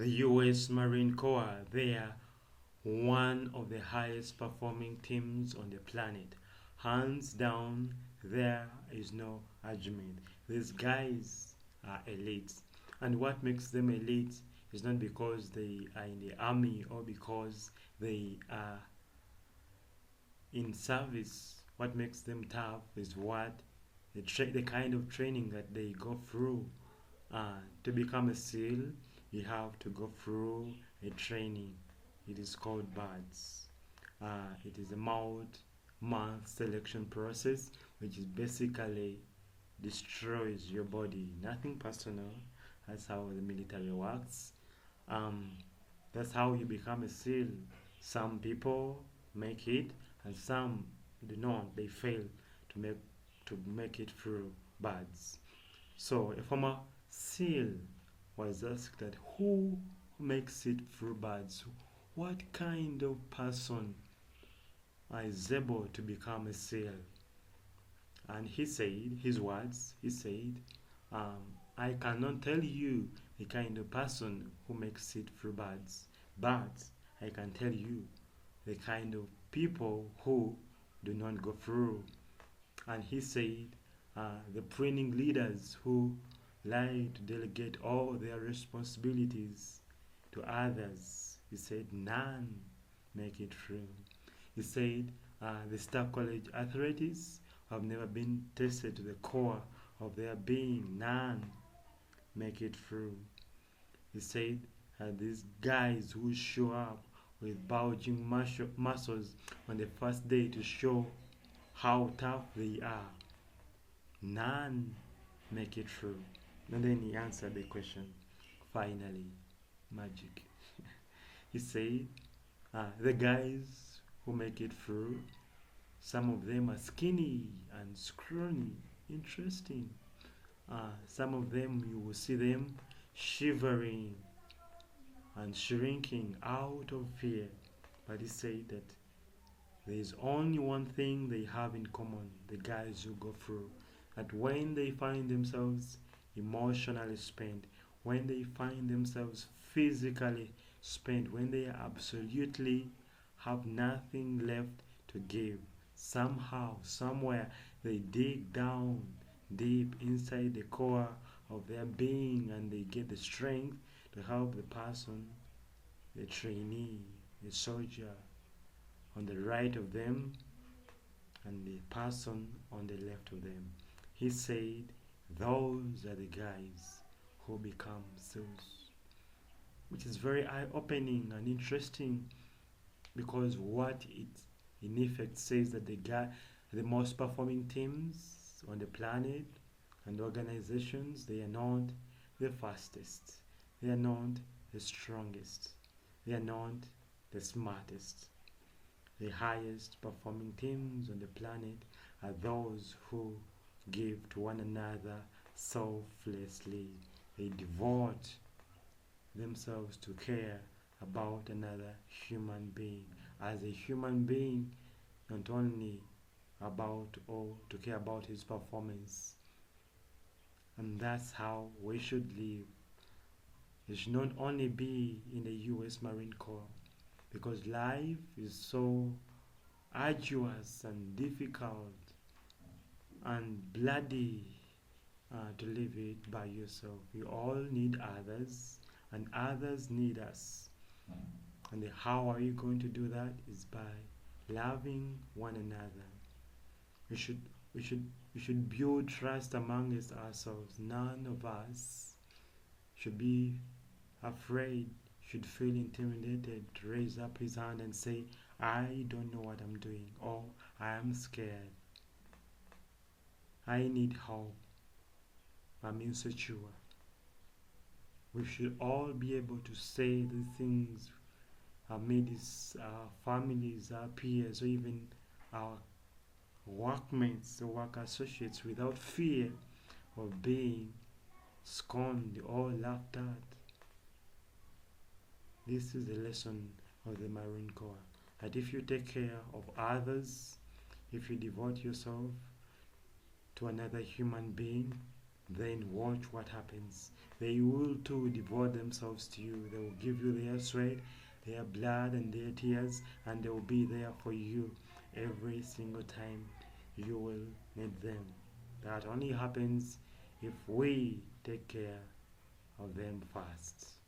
The US Marine Corps, they are one of the highest performing teams on the planet. Hands down, there is no argument. These guys are elite. And what makes them elite is not because they are in the army or because they are in service. What makes them tough is what the kind of training that they go through. To become a SEAL, you have to go through a training. It is called BADS. It is a month selection process, which is basically destroys your body. Nothing personal. That's how the military works. Um, that's how you become a SEAL. Some people make it, and some do not. They fail to make it through BADS. So a former SEAL was asked that who makes it through BADS? What kind of person is able to become a SEAL? And he said, his words, he said, I cannot tell you the kind of person who makes it through BADS, but I can tell you the kind of people who do not go through. And he said, the training leaders who like to delegate all their responsibilities to others, he said, none make it through. He said, the Star College athletes have never been tested to the core of their being, none make it through. He said, these guys who show up with bulging muscles on the first day to show how tough they are, none make it through. And then he answered the question. Finally, magic. He said, the guys who make it through, some of them are skinny and scrawny. Interesting. Some of them, you will see them shivering and shrinking out of fear. But he said that there is only one thing they have in common, the guys who go through, that when they find themselves emotionally spent, when they find themselves physically spent, when they absolutely have nothing left to give, somehow, somewhere, they dig down deep inside the core of their being and they get the strength to help the person, the trainee, the soldier on the right of them and the person on the left of them. He said, those are the guys who become SEALs, which is very eye-opening and interesting because what it in effect says that the most performing teams on the planet and organizations, they are not the fastest, they are not the strongest, they are not the smartest. The highest performing teams on the planet are those who give to one another selflessly. They devote themselves to care about another human being. As a human being, not only about or to care about his performance. And that's how we should live. It should not only be in the US Marine Corps, because life is so arduous and difficult and bloody to live it by yourself. We all need others, and others need us. And how are you going to do that? Is by loving one another. We should we should we should build trust amongst ourselves. None of us should be afraid, should feel intimidated to raise up his hand and say, I don't know what I'm doing, or I am scared. I need help. I'm insecure. We should all be able to say the things amidst our families, our peers, or even our workmates or work associates without fear of being scorned or laughed at. This is the lesson of the Marine Corps. That if you take care of others, if you devote yourself to another human being, then watch what happens. They will too devote themselves to you. They will give you their sweat, their blood, and their tears, and they will be there for you every single time you will need them. That only happens if we take care of them first.